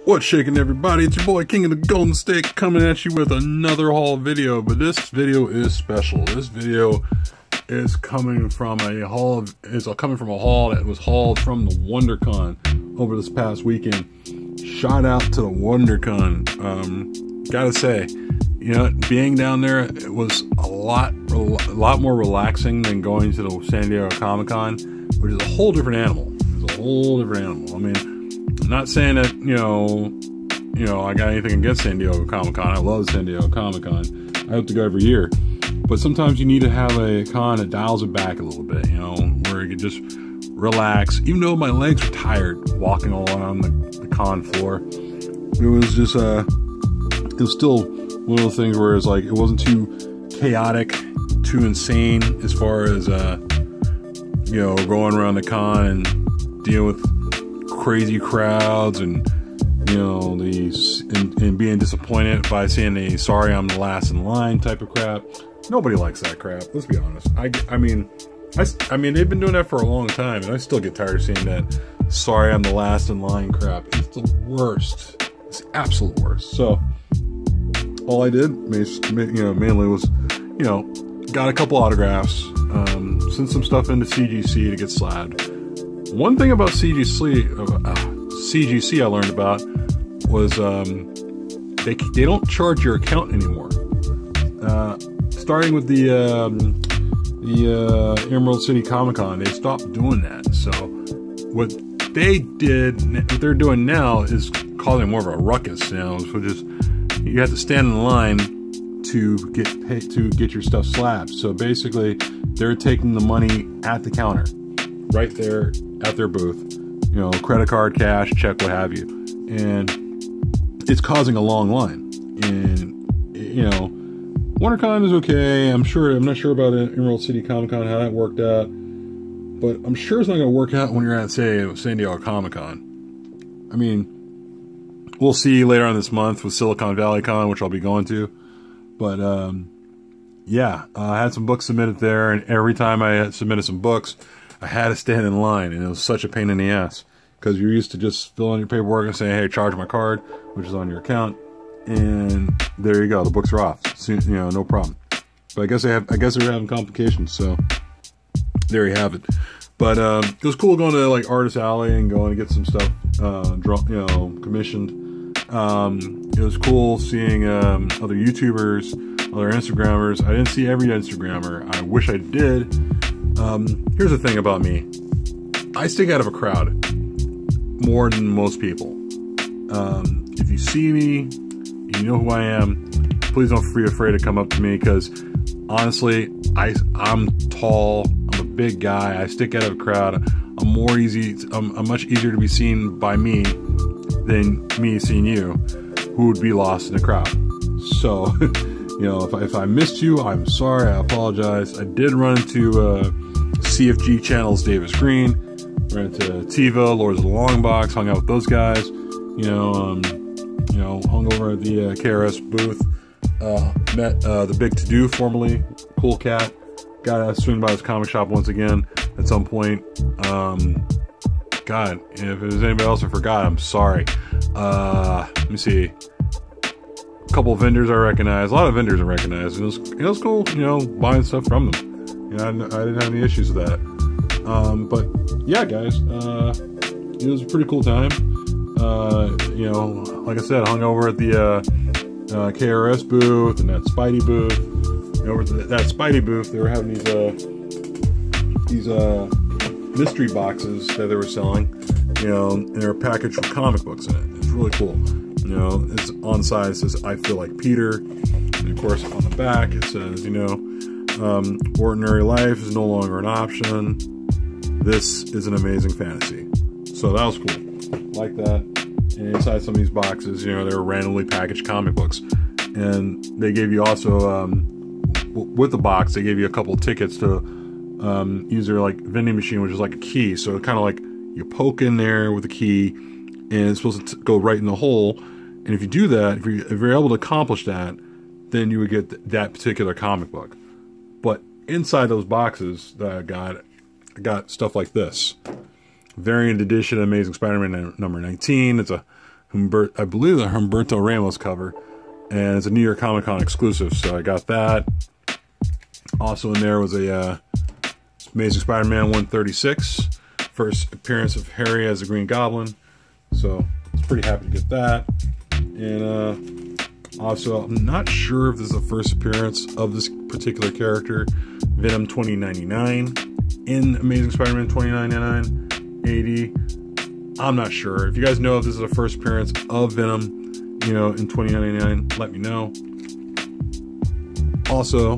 What's shaking, everybody? It's your boy King of the Golden State coming at you with another haul video, but this video is special. This video is coming from a haul that was hauled from the Wondercon over this past weekend. Shout out to the Wondercon. Gotta say, you know, being down there, it was a lot more relaxing than going to the San Diego Comic-Con, which is a whole different animal. It's a whole different animal. I mean, I'm not saying that, you know, I got anything against San Diego Comic-Con. I love San Diego Comic-Con. I hope to go every year. But sometimes you need to have a con that dials it back a little bit, you know, where you can just relax. Even though my legs were tired walking along the con floor, it was just, it was still one of those things where it's like, it wasn't too chaotic, too insane as far as, you know, going around the con and dealing with crazy crowds and, you know, and being disappointed by seeing the sorry I'm the last in line type of crap. Nobody likes that crap, let's be honest. I mean they've been doing that for a long time, and I still get tired of seeing that sorry I'm the last in line crap. It's the worst. It's the absolute worst. So all I did, mainly was, you know, got a couple autographs, sent some stuff into CGC to get slabbed. One thing about CGC I learned about was they don't charge your account anymore. Starting with the Emerald City Comic-Con, they stopped doing that. So what they're doing now is causing more of a ruckus now. So just you have to stand in line to get your stuff slabbed. So basically, they're taking the money at the counter, right there at their booth. You know, credit card, cash, check, what have you, and it's causing a long line. And you know, WonderCon is okay. I'm not sure about Emerald City Comic-Con, how that worked out, but I'm sure it's not going to work out when you're at, say, San Diego Comic-Con. I mean, we'll see later on this month with Silicon Valley Con, which I'll be going to. But yeah, I had some books submitted there, and every time I had submitted some books, I had to stand in line, and it was such a pain in the ass, because you're used to just filling your paperwork and saying, hey, charge my card, which is on your account, and there you go, the books are off. You know, no problem. But I guess they're having complications, so there you have it. But it was cool going to like Artist Alley and going to get some stuff commissioned. It was cool seeing other YouTubers, other Instagrammers. I didn't see every Instagrammer. I wish I did. Here's the thing about me. I stick out of a crowd more than most people. If you see me, you know who I am, please don't be afraid to come up to me, because honestly, I'm tall, I'm a big guy, I stick out of a crowd. I'm much easier to be seen by me than me seeing you, who would be lost in the crowd. So, you know, if I missed you, I'm sorry, I apologize. I did run into CFG Channel's Davis Green, ran into Tiva, Lords of the Long Box, hung out with those guys, you know, hung over at the KRS booth, met the Big To Do, formerly Cool Cat. Got to swing by his comic shop once again at some point. God, if there's anybody else I forgot, I'm sorry. Let me see. A couple of vendors I recognize, a lot of vendors I recognize, and it was cool, you know, buying stuff from them. You know, I didn't have any issues with that. But yeah, guys, it was a pretty cool time. You know, like I said, I hung over at the KRS booth and that Spidey booth. And over at that Spidey booth, they were having these mystery boxes that they were selling, you know, and they were packaged with comic books in it. It's really cool. You know, it's on side, it says, I feel like Peter. And of course, on the back, it says, you know, ordinary life is no longer an option. This is an amazing fantasy. So that was cool. Like that. And inside some of these boxes, you know, they were randomly packaged comic books. And they gave you also, with the box, they gave you a couple of tickets to use their like vending machine, which is like a key. So kind of like you poke in there with a key, and it's supposed to go right in the hole. And if you do that, if you're able to accomplish that, then you would get that particular comic book. But inside those boxes that I got stuff like this. Variant edition Amazing Spider-Man number 19. It's a I believe the Humberto Ramos cover, and it's a New York Comic Con exclusive, so I got that. Also in there was a Amazing Spider-Man 136, first appearance of Harry as the Green Goblin, so I was pretty happy to get that. And also, I'm not sure if this is the first appearance of this particular character, Venom 2099, in Amazing Spider-Man 2099 AD. I'm not sure. If you guys know if this is the first appearance of Venom, you know, in 2099, let me know. Also,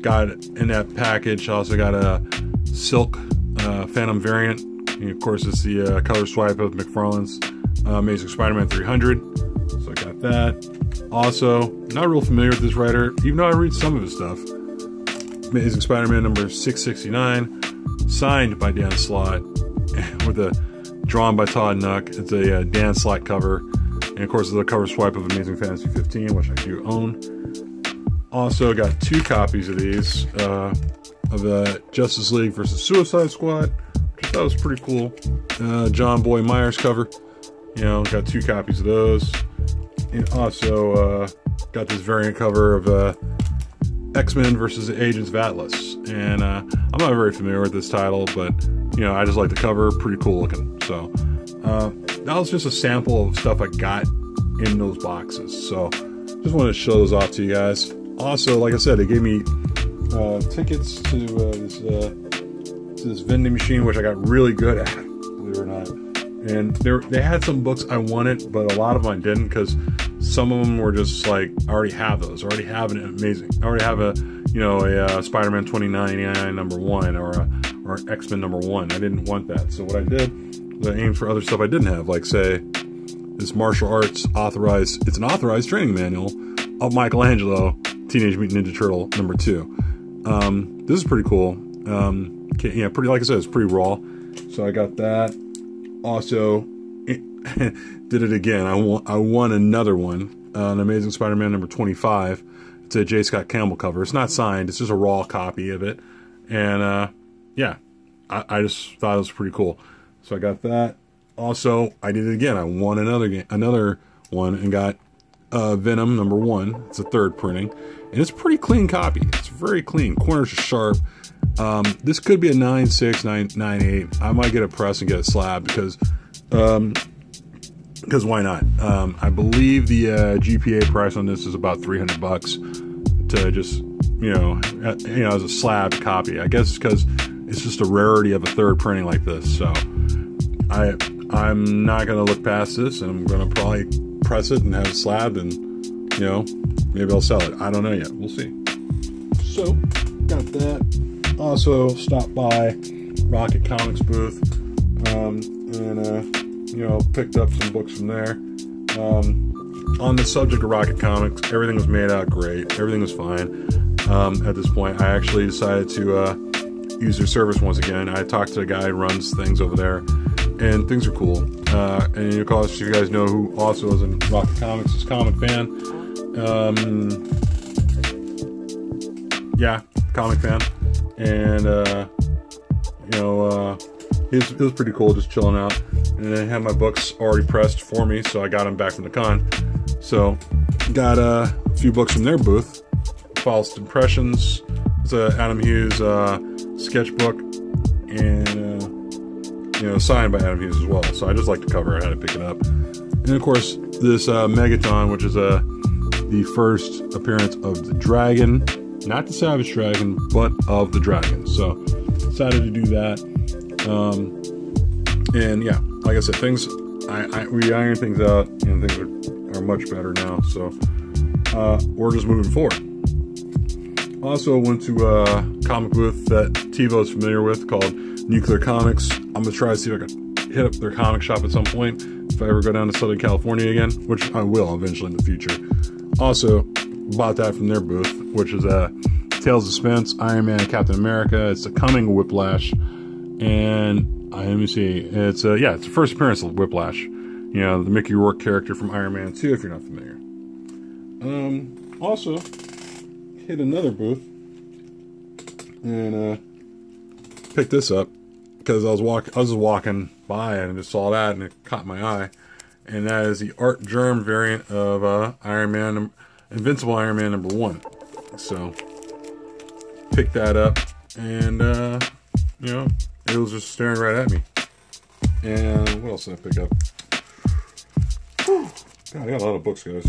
got in that package, also got a Silk Phantom variant. And of course, it's the color swipe of McFarlane's Amazing Spider-Man 300. So I got that. Also, not real familiar with this writer, even though I read some of his stuff. Amazing Spider-Man number 669, signed by Dan Slott, with a drawn by Todd Nuck. It's a Dan Slott cover, and of course, the cover swipe of Amazing Fantasy 15, which I do own. Also, got 2 copies of these of the Justice League versus Suicide Squad, which I thought was pretty cool. John Boy Myers cover, you know, got 2 copies of those. And also got this variant cover of X-Men versus Agents of Atlas. And I'm not very familiar with this title, but, you know, I just like the cover. Pretty cool looking. So that was just a sample of stuff I got in those boxes. So just wanted to show those off to you guys. Also, like I said, they gave me tickets to this vending machine, which I got really good at, believe it or not. And they had some books I wanted, but a lot of them I didn't, because some of them were just like, I already have those. I already have an Amazing. I already have a, you know, a Spider-Man 2099 number 1 or X-Men number 1. I didn't want that. So what I did was I aimed for other stuff I didn't have, like say this martial arts authorized. It's an authorized training manual of Michelangelo, Teenage Mutant Ninja Turtle number 2. This is pretty cool. Yeah, pretty, like I said, it's pretty raw. So I got that. Also, did it again. I won another one, an Amazing Spider-Man number 25. It's a J. Scott Campbell cover. It's not signed. It's just a raw copy of it. And yeah, I just thought it was pretty cool. So I got that. Also, I did it again. I won another one and got Venom number 1. It's a 3rd printing, and it's a pretty clean copy. It's very clean. Corners are sharp. This could be a 9.6, 9.8. I might get a press and get a slab because why not? I believe the GPA price on this is about $300 to just, you know, as a slab copy. I guess it's because it's just a rarity of a 3rd printing like this. So I'm not gonna look past this, and I'm gonna probably press it and have it slabbed, and you know, maybe I'll sell it. I don't know yet. We'll see. So got that. Also stopped by Rocket Comics booth, and you know, picked up some books from there. On the subject of Rocket Comics, everything was made out great. Everything was fine. At this point, I actually decided to use their service once again. I talked to the guy who runs things over there, and things are cool. And of course, you guys know who also is in Rocket Comics is Comic Fan. Yeah, Comic Fan. And you know, it was pretty cool just chilling out, and I had my books already pressed for me, so I got them back from the con. So got a few books from their booth. False Impressions. It's a Adam Hughes sketchbook, and you know, signed by Adam Hughes as well. So I just like the cover. I had to pick it up. And of course, this Megaton, which is the first appearance of the Dragon. Not the Savage Dragon, but of the Dragon. So, decided to do that. And yeah, like I said, things, we iron things out, and things are much better now. So, we're just moving forward. Also, went to a comic booth that TiVo is familiar with called Nuclear Comics. I'm going to try to see if I can hit up their comic shop at some point if I ever go down to Southern California again, which I will eventually in the future. Also, bought that from their booth, which is Tales of Suspense, Iron Man, Captain America. It's a coming Whiplash, and let me see, it's yeah, it's the first appearance of Whiplash. You know, the Mickey Rourke character from Iron Man 2, if you're not familiar. Also hit another booth and picked this up because I was just walking by and just saw that and it caught my eye, and that is the Art Germ variant of Iron Man, Invincible Iron Man #1. So, picked that up, and you know, it was just staring right at me. And what else did I pick up? Whew. God, I got a lot of books, guys.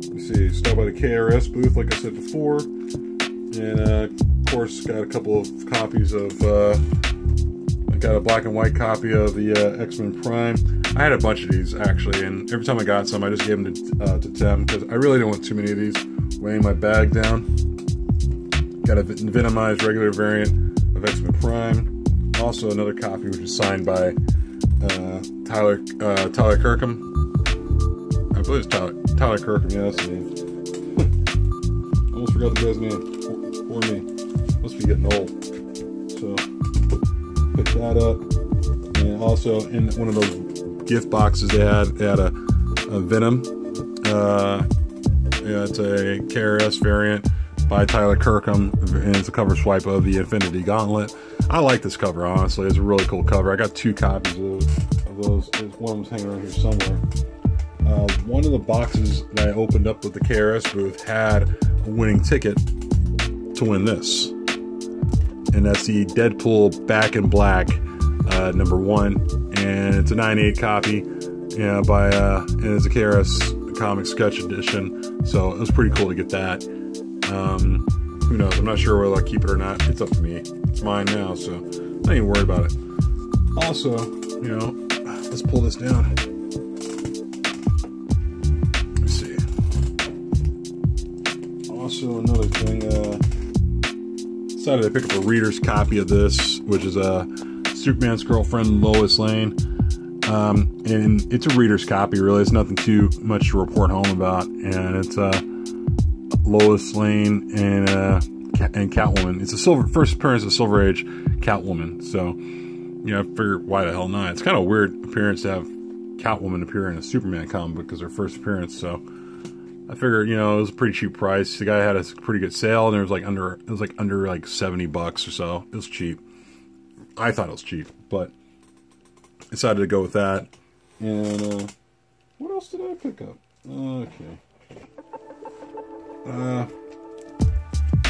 Let's see, stopped by the KRS booth, like I said before, and of course, got a couple of copies of. I got a black and white copy of the X-Men Prime. I had a bunch of these actually, and every time I got some, I just gave them to Tim because I really don't want too many of these weighing my bag down. Got a Venomized regular variant of X-Men Prime. Also another copy which is signed by Tyler Kirkham. I believe it's Tyler Kirkham. Yeah, that's the name. Almost forgot the guy's name. Poor me. Must be getting old. So picked that up, and also in one of those gift boxes they had a Venom. Yeah, it's a KRS variant by Tyler Kirkham, and it's a cover swipe of the Infinity Gauntlet. I like this cover, honestly. It's a really cool cover. I got 2 copies of those. One of them's hanging around here somewhere. One of the boxes that I opened up with the KRS booth had a winning ticket to win this. And that's the Deadpool Back in Black #1. And it's a 9/8 copy, yeah, by and it's a KRS comic sketch edition. So it was pretty cool to get that. Who knows? I'm not sure whether I'll keep it or not. It's up to me. It's mine now, so I'm not even worried about it. Also, you know, let's pull this down. Let's see. Also, another thing, decided to pick up a reader's copy of this, which is Superman's Girlfriend, Lois Lane. And it's a reader's copy, really. It's nothing too much to report home about. And it's Lois Lane and Catwoman. It's a first appearance of Silver Age Catwoman. So, you know, I figured, why the hell not? It's kind of a weird appearance to have Catwoman appear in a Superman comic book because her first appearance. So, I figured, you know, it was a pretty cheap price. The guy had a pretty good sale, and it was like under like $70 or so. It was cheap. I thought it was cheap, but decided to go with that. And what else did I pick up? Okay.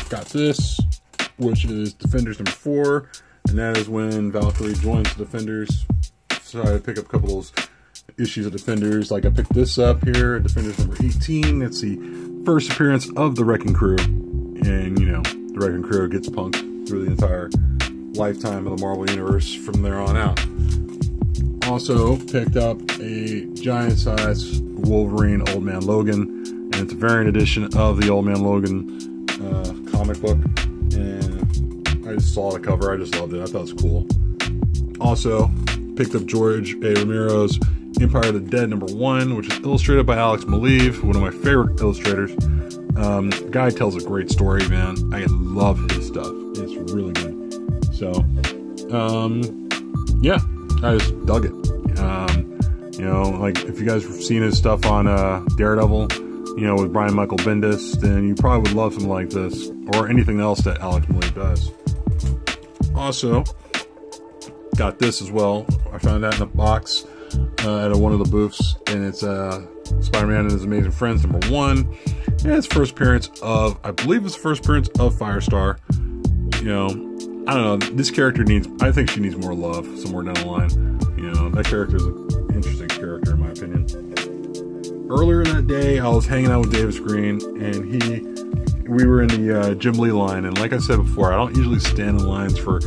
Got this, which is Defenders #4, and that is when Valkyrie joins the Defenders. So I pick up a couple of those issues of Defenders. Like I picked this up here, Defenders #18. It's the first appearance of the Wrecking Crew, and you know the Wrecking Crew gets punked through the entire lifetime of the Marvel Universe from there on out. Also picked up a giant-size Wolverine Old Man Logan, and it's a variant edition of the Old Man Logan comic book, and I just saw the cover. I just loved it. I thought it was cool. Also picked up George A. Romero's Empire of the Dead #1, which is illustrated by Alex Maleev, one of my favorite illustrators. The guy tells a great story, man. I love his stuff. It's really good. So, yeah, I just dug it. You know, like if you guys have seen his stuff on Daredevil, you know, with Brian Michael Bendis, then you probably would love something like this, or anything else that Alex Maleev does. Also, got this as well. I found that in a box at one of the booths, and it's Spider-Man and His Amazing Friends #1. And it's first appearance of, I believe it's the first appearance of Firestar. You know, I don't know, this character I think she needs more love somewhere down the line. You know, that character is an interesting character in my opinion. Earlier that day, I was hanging out with Davis Green, and we were in the Jim Lee line, and like I said before, I don't usually stand in lines for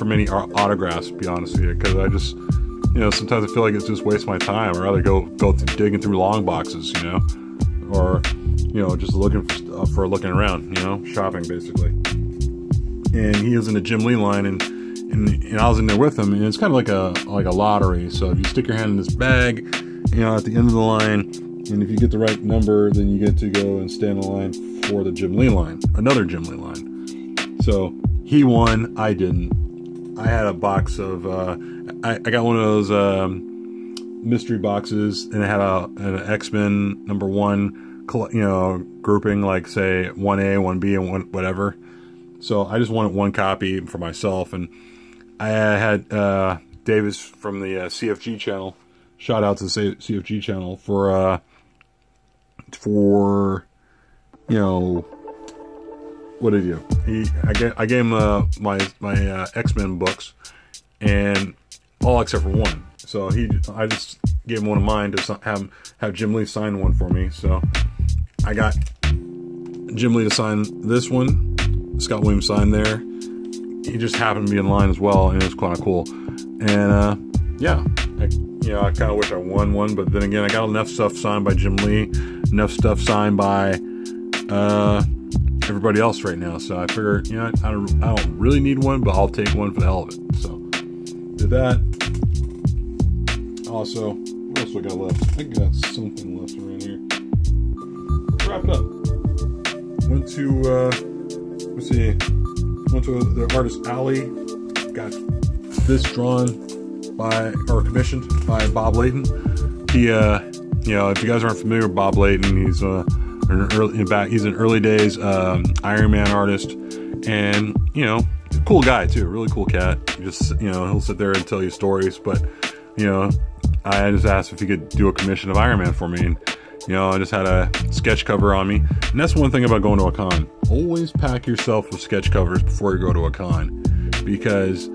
many autographs, to be honest with you, because I just, you know, sometimes I feel like it's just waste my time. I'd rather go to digging through long boxes, you know, or, you know, just looking for looking around, you know, shopping basically. And he was in the Jim Lee line, and I was in there with him, and it's kind of like a lottery. So if you stick your hand in this bag, you know, at the end of the line, and if you get the right number, then you get to go and stand in line for the Jim Lee line, another Jim Lee line. So he won, I didn't. I had a box of, I got one of those mystery boxes, and it had an X-Men #1, you know, grouping, like say 1A, 1B, and whatever. So I just wanted one copy for myself, and I had Davis from the CFG channel. Shout out to the CFG channel for you know, what did he do? I gave him my X-Men books, and all except for one. So I just gave him one of mine to have Jim Lee sign one for me. So I got Jim Lee to sign this one. Scott Williams signed there. He just happened to be in line as well, and it was kind of cool. And yeah, I kind of wish I won one, but then again, I got enough stuff signed by Jim Lee, enough stuff signed by everybody else right now. So I figure, I don't really need one, but I'll take one for the hell of it. So did that. Also, what else we got left? I got something left around here. Wrap it up. Went to the artist Alley. Got this drawn by, or commissioned by Bob Layton. He, if you guys aren't familiar with Bob Layton, he's he's an early days Iron Man artist, and cool guy too, really cool cat. Just he'll sit there and tell you stories, but I just asked if he could do a commission of Iron Man for me, and I just had a sketch cover on me. And that's one thing about going to a con. Always pack yourself with sketch covers before you go to a con, because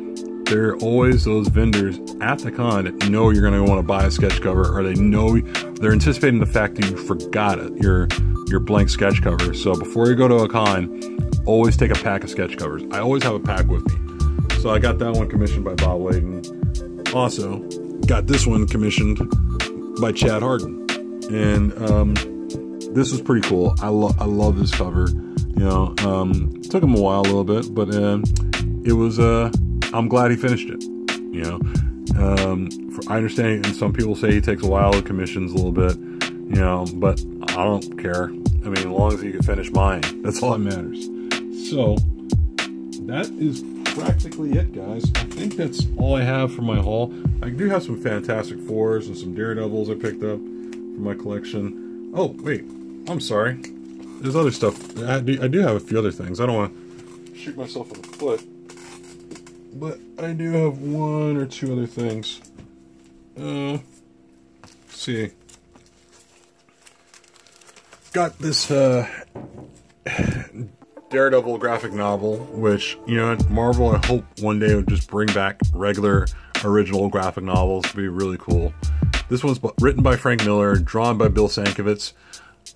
there are always those vendors at the con that know you're going to want to buy a sketch cover, or they're anticipating the fact that you forgot it, your blank sketch cover. So before you go to a con, always take a pack of sketch covers. I always have a pack with me. So I got that one commissioned by Bob Layton. Also got this one commissioned by Chad Harden, and this was pretty cool. I love this cover. It took him a while, a little bit, but it was I'm glad he finished it. I understand, and some people say he takes a while with commissions a little bit, but I don't care. I mean, as long as you can finish mine, that's all that matters. So that is practically it, guys. I think that's all I have for my haul. I do have some Fantastic Fours and some Daredevils I picked up for my collection. Oh, wait. I'm sorry. There's other stuff. I do have a few other things. I don't want to shoot myself in the foot, but I do have one or two other things. Let's see. Got this Daredevil graphic novel, which, Marvel, I hope one day would just bring back regular original graphic novels. It'd be really cool. This one's written by Frank Miller, drawn by Bill Sienkiewicz.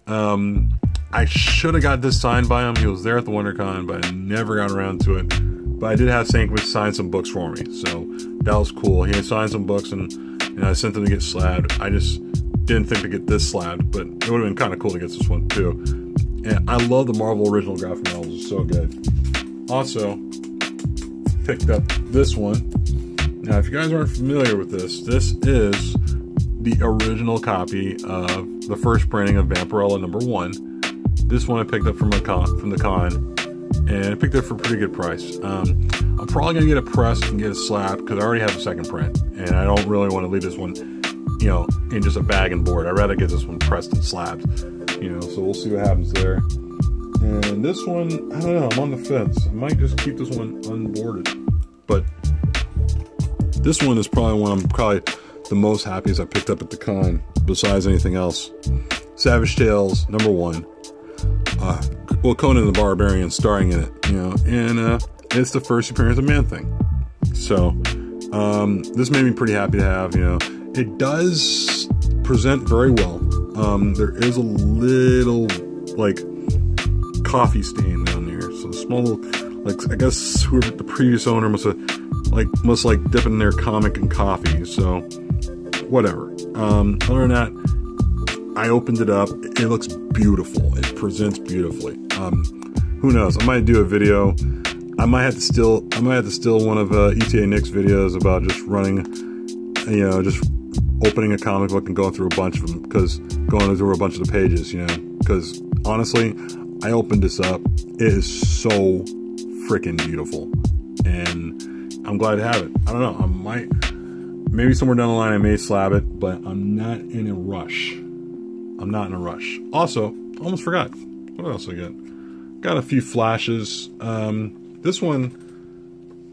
I should have got this signed by him. He was there at the WonderCon, but I never got around to it. But I did have Sienkiewicz sign some books for me, so that was cool. He had signed some books, and I sent them to get slabbed. I just didn't think to get this slabbed, but it would have been kind of cool to get this one too. And I love the Marvel original graphic novels. It's so good. Also, picked up this one. Now, if you guys aren't familiar with this is the original copy of the first printing of Vampirella #1. This one I picked up from the con, and I picked it for a pretty good price. I'm probably gonna get it pressed and get it slabbed, because I already have a second print, and I don't really want to leave this one, in just a bag and board. I'd rather get this one pressed and slabbed, so we'll see what happens there. And this one, I don't know, I'm on the fence. I might just keep this one unboarded, but this one is probably one I'm probably the most happy as I picked up at the con, besides anything else. Savage Tales #1. Conan the Barbarian starring in it, and it's the first appearance of Man-Thing. So this made me pretty happy to have. It does present very well. There is a little coffee stain down there, so a small little, I guess whoever the previous owner must dip in their comic in coffee. So whatever. Other than that, I opened it up. It looks beautiful. It presents beautifully. Who knows? I might do a video. I might have to steal one of ETA Nick's videos about just running, just opening a comic book and going through a bunch of them, going through a bunch of the pages, because honestly, I opened this up. It is so freaking beautiful, and I'm glad to have it. I don't know. Maybe somewhere down the line I may slab it, but I'm not in a rush. Also, almost forgot. What else I got? Got a few flashes. This one,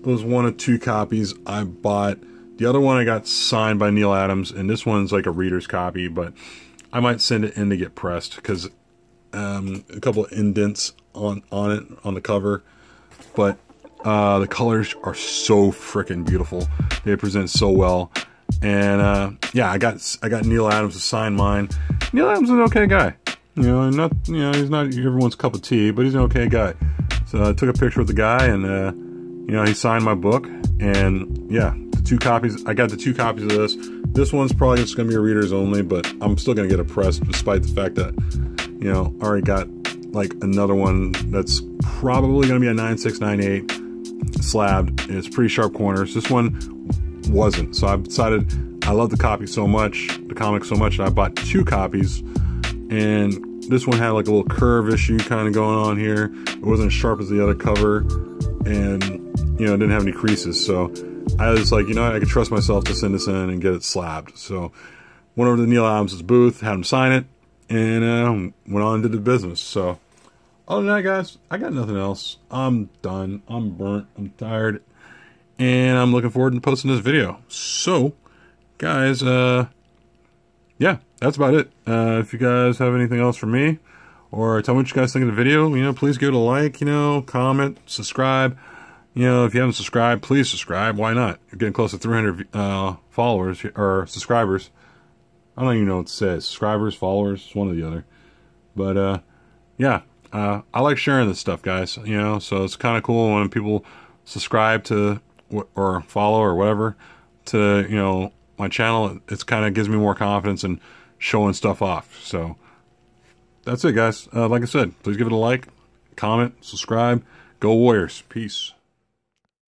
was one of 2 copies I bought. The other one I got signed by Neil Adams, and this one's like a reader's copy, but I might send it in to get pressed because a couple of indents on it on the cover. But the colors are so freaking beautiful. They present so well. And yeah, I got Neil Adams to sign mine. Neil Adams is an okay guy. You know, he's not everyone's cup of tea, but he's an okay guy. So I took a picture with the guy, and you know, he signed my book. And yeah, the 2 copies. I got the 2 copies of this. This one's probably just gonna be a readers only, but I'm still gonna get it pressed, despite the fact that, you know, I already got like another one that's probably gonna be a 9.6, 9.8 slabbed. And it's pretty sharp corners. This one wasn't, so I've decided I love the copy so much, the comic so much, that I bought 2 copies. And this one had like a little curve issue kind of going on here. It wasn't as sharp as the other cover, and you know, it didn't have any creases. So I was like, you know what, I could trust myself to send this in and get it slabbed. So went over to Neil Adams' booth, had him sign it, and went on and did the business. So other than that, guys, I got nothing else. I'm done. I'm burnt. I'm tired. And I'm looking forward to posting this video. So, guys, yeah, that's about it. If you guys have anything else for me, or tell me what you guys think of the video, you know, please give it a like, you know, comment, subscribe. You know, if you haven't subscribed, please subscribe. Why not? You're getting close to 300 followers, or subscribers. I don't even know what to say. Subscribers, followers, it's one or the other. But, yeah, I like sharing this stuff, guys. You know, so it's kind of cool when people subscribe to, or follow, or whatever, to, you know, my channel. It's kind of gives me more confidence in showing stuff off. So that's it, guys. Like I said, please give it a like, comment, subscribe. Go Warriors. Peace.